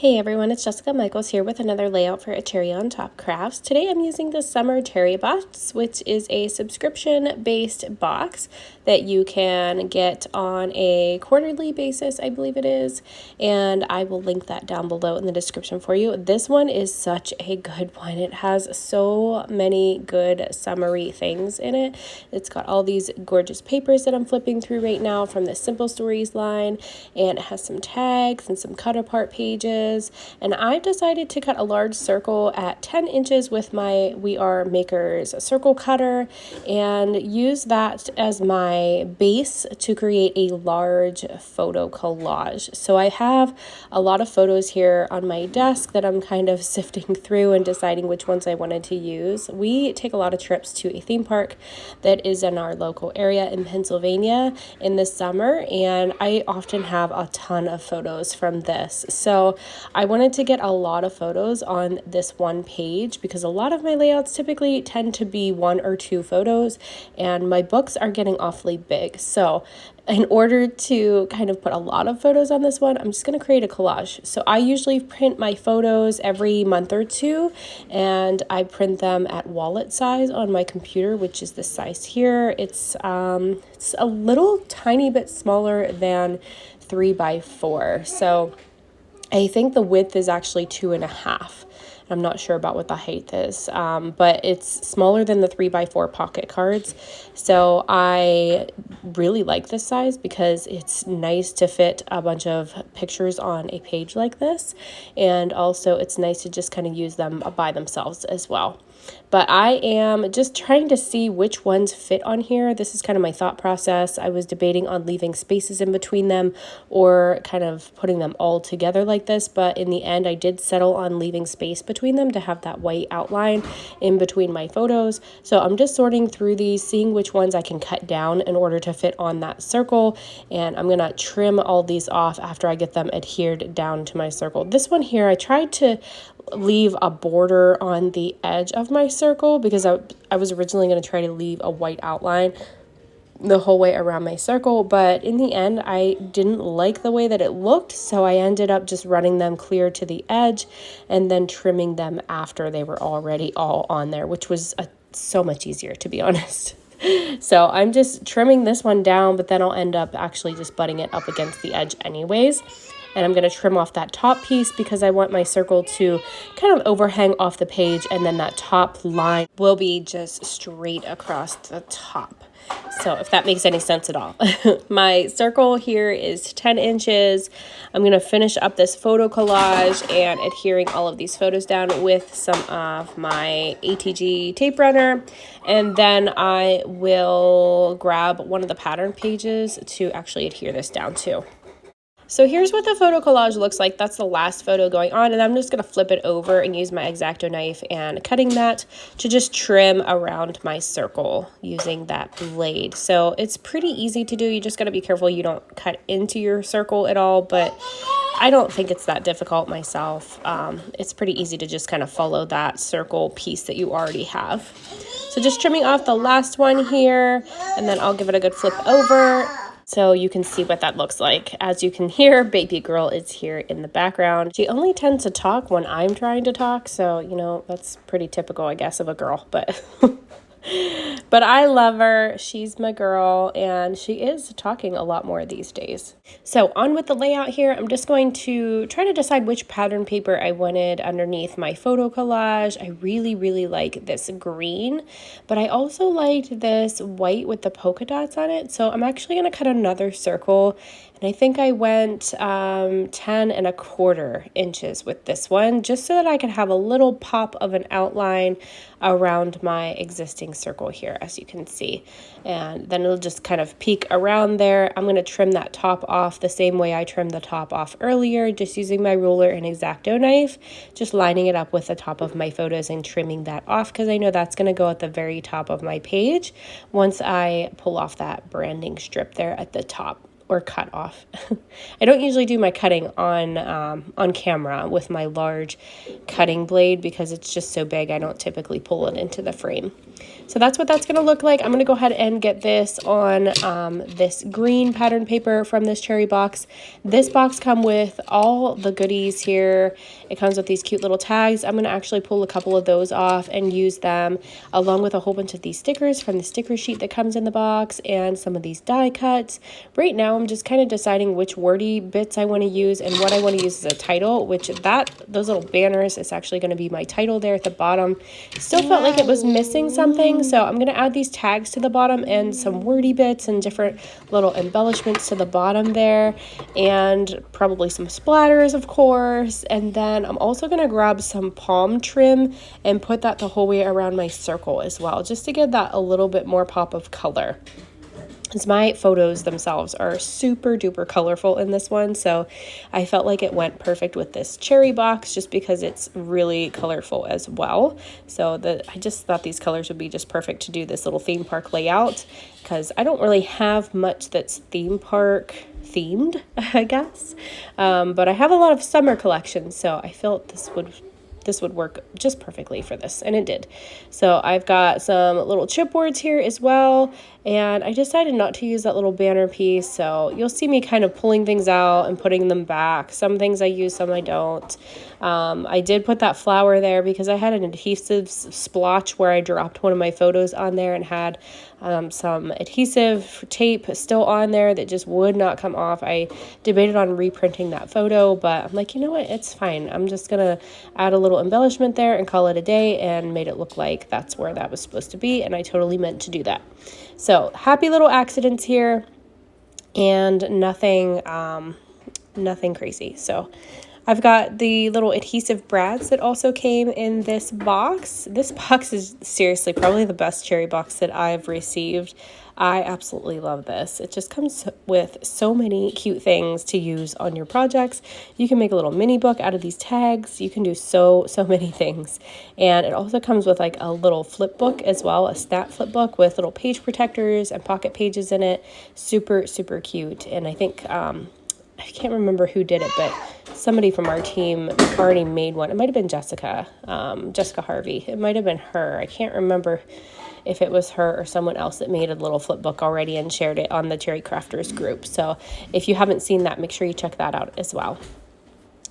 Hey everyone, it's Jessica Michaels here with another layout for a Cherry on Top Crafts. Today I'm using the Summer Cherry Box, which is a subscription-based box that you can get on a quarterly basis, I believe it is, and I will link that down below in the description for you. This one is such a good one. It has so many good summery things in it. It's got all these gorgeous papers that I'm flipping through right now from the Simple Stories line, and it has some tags and some cut apart pages. And I've decided to cut a large circle at 10 inches with my We Are Makers circle cutter and use that as my base to create a large photo collage. So I have a lot of photos here on my desk that I'm kind of sifting through and deciding which ones I wanted to use. We take a lot of trips to a theme park that is in our local area in Pennsylvania in the summer, and I often have a ton of photos from this. So I wanted to get a lot of photos on this one page because a lot of my layouts typically tend to be 1 or 2 photos, and my books are getting awfully big. So in order to kind of put a lot of photos on this one, I'm just going to create a collage. So I usually print my photos every month or two, and I print them at wallet size on my computer, which is this size here. It's a little tiny bit smaller than 3x4. So I think the width is actually 2.5. I'm not sure about what the height is, but it's smaller than the 3x4 pocket cards. So I really like this size because it's nice to fit a bunch of pictures on a page like this. And also it's nice to just kind of use them by themselves as well. But I am just trying to see which ones fit on here. This is kind of my thought process. I was debating on leaving spaces in between them or kind of putting them all together like this. But in the end, I did settle on leaving space between them to have that white outline in between my photos. So I'm just sorting through these, seeing which ones I can cut down in order to fit on that circle. And I'm going to trim all these off after I get them adhered down to my circle. This one here, I tried to leave a border on the edge of my circle because I was originally going to try to leave a white outline the whole way around my circle, but in the end I didn't like the way that it looked, so I ended up just running them clear to the edge and then trimming them after they were already all on there, which was so much easier, to be honest. So I'm just trimming this one down, but then I'll end up actually just butting it up against the edge anyways. And I'm going to trim off that top piece because I want my circle to kind of overhang off the page, and then that top line will be just straight across the top. So if that makes any sense at all. My circle here is 10 inches. I'm going to finish up this photo collage and adhering all of these photos down with some of my ATG tape runner. And then I will grab one of the pattern pages to actually adhere this down to. So here's what the photo collage looks like. That's the last photo going on, and I'm just going to flip it over and use my X-Acto knife and cutting that to just trim around my circle using that blade. So it's pretty easy to do. You just got to be careful you don't cut into your circle at all, but I don't think it's that difficult myself. It's pretty easy to just kind of follow that circle piece that you already have. So just trimming off the last one here, and then I'll give it a good flip over so you can see what that looks like. As you can hear, baby girl is here in the background. She only tends to talk when I'm trying to talk, so, you know, that's pretty typical, I guess, of a girl, but but I love her. She's my girl, and she is talking a lot more these days. So on with the layout here, I'm just going to try to decide which pattern paper I wanted underneath my photo collage. I really, really like this green, but I also liked this white with the polka dots on it. So I'm actually going to cut another circle, and I think I went 10.25 inches with this one, just so that I could have a little pop of an outline around my existing circle here, as you can see. And then it'll just kind of peek around there. I'm going to trim that top off the same way I trimmed the top off earlier, just using my ruler and X-Acto knife, just lining it up with the top of my photos and trimming that off because I know that's going to go at the very top of my page once I pull off that branding strip there at the top. or cut off. I don't usually do my cutting on camera with my large cutting blade because it's just so big. I don't typically pull it into the frame. So that's what that's going to look like. I'm going to go ahead and get this on this green pattern paper from this cherry box. This box comes with all the goodies here. It comes with these cute little tags. I'm going to actually pull a couple of those off and use them along with a whole bunch of these stickers from the sticker sheet that comes in the box and some of these die cuts. Right now I'm just kind of deciding which wordy bits I want to use and what I want to use as a title, which those little banners is actually going to be my title there at the bottom. Still felt like it was missing something, so I'm going to add these tags to the bottom and some wordy bits and different little embellishments to the bottom there, and probably some splatters, of course. And then I'm also going to grab some palm trim and put that the whole way around my circle as well, just to give that a little bit more pop of color. As my photos themselves are super duper colorful in this one, so I felt like it went perfect with this cherry box just because it's really colorful as well. So I just thought these colors would be just perfect to do this little theme park layout, because I don't really have much that's theme park themed, I guess, but I have a lot of summer collections, so I felt this would work just perfectly for this, and it did. So I've got some little chipboards here as well, and I decided not to use that little banner piece, so you'll see me kind of pulling things out and putting them back. Some things I use, some I don't. I did put that flower there because I had an adhesive splotch where I dropped one of my photos on there and had some adhesive tape still on there that just would not come off. I debated on reprinting that photo, but I'm like, you know what, it's fine. I'm just gonna add a little embellishment there and call it a day, and made it look like that's where that was supposed to be, and I totally meant to do that. So happy little accidents here, and nothing crazy. So I've got the little adhesive brads that also came in this box. This box is seriously probably the best cherry box that I've received. I absolutely love this. It just comes with so many cute things to use on your projects. You can make a little mini book out of these tags. You can do so many things. And it also comes with like a little flip book as well, a snap flip book with little page protectors and pocket pages in it. Super cute. And I think I can't remember who did it, but somebody from our team already made one. It might have been Jessica Harvey. It might have been her. I can't remember if it was her or someone else that made a little flip book already and shared it on the Cherry Crafters group. So if you haven't seen that, make sure you check that out as well.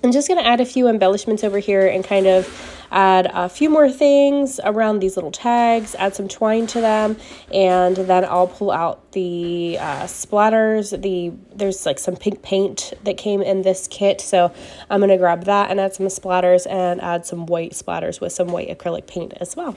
I'm just going to add a few embellishments over here and kind of add a few more things around these little tags, add some twine to them, and then I'll pull out the splatters. There's like some pink paint that came in this kit, so I'm going to grab that and add some splatters and add some white splatters with some white acrylic paint as well.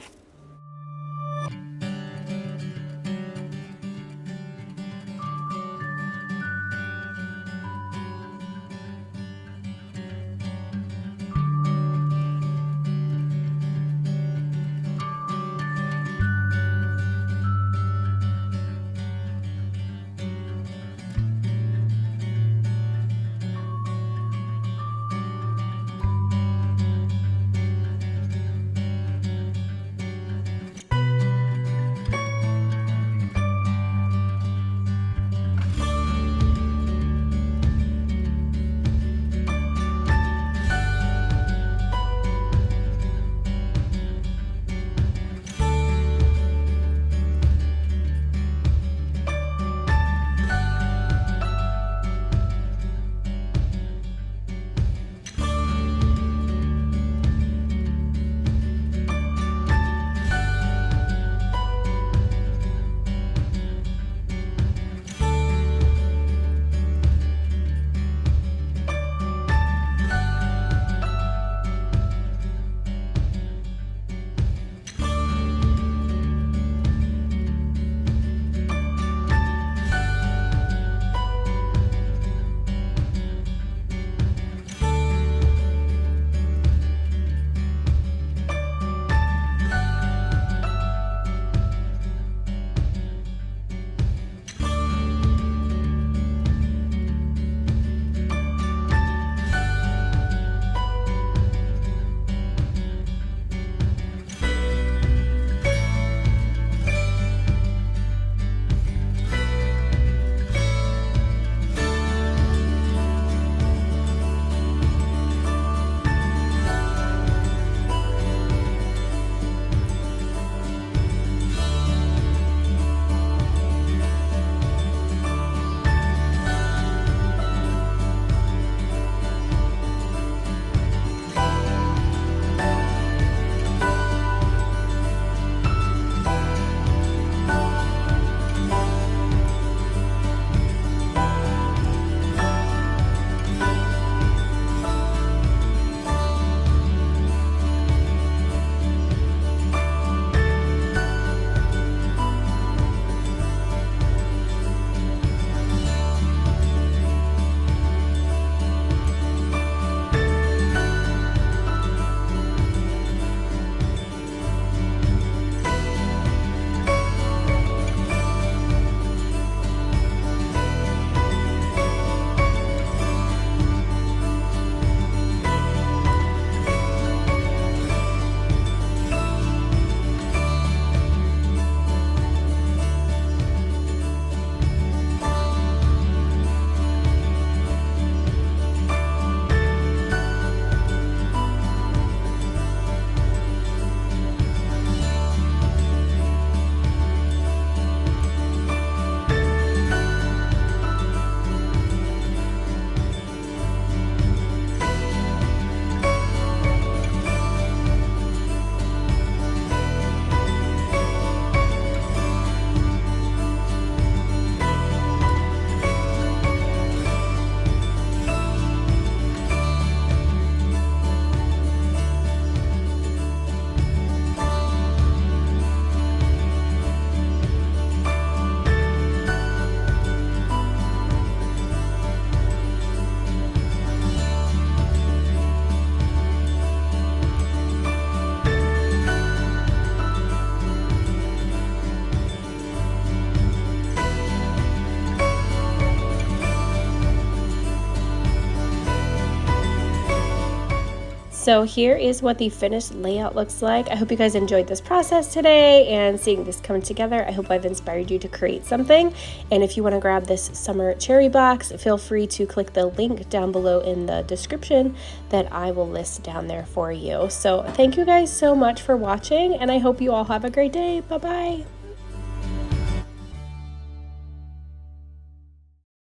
So here is what the finished layout looks like. I hope you guys enjoyed this process today and seeing this come together. I hope I've inspired you to create something. And if you want to grab this summer cherry box, feel free to click the link down below in the description that I will list down there for you. So thank you guys so much for watching, and I hope you all have a great day. Bye-bye.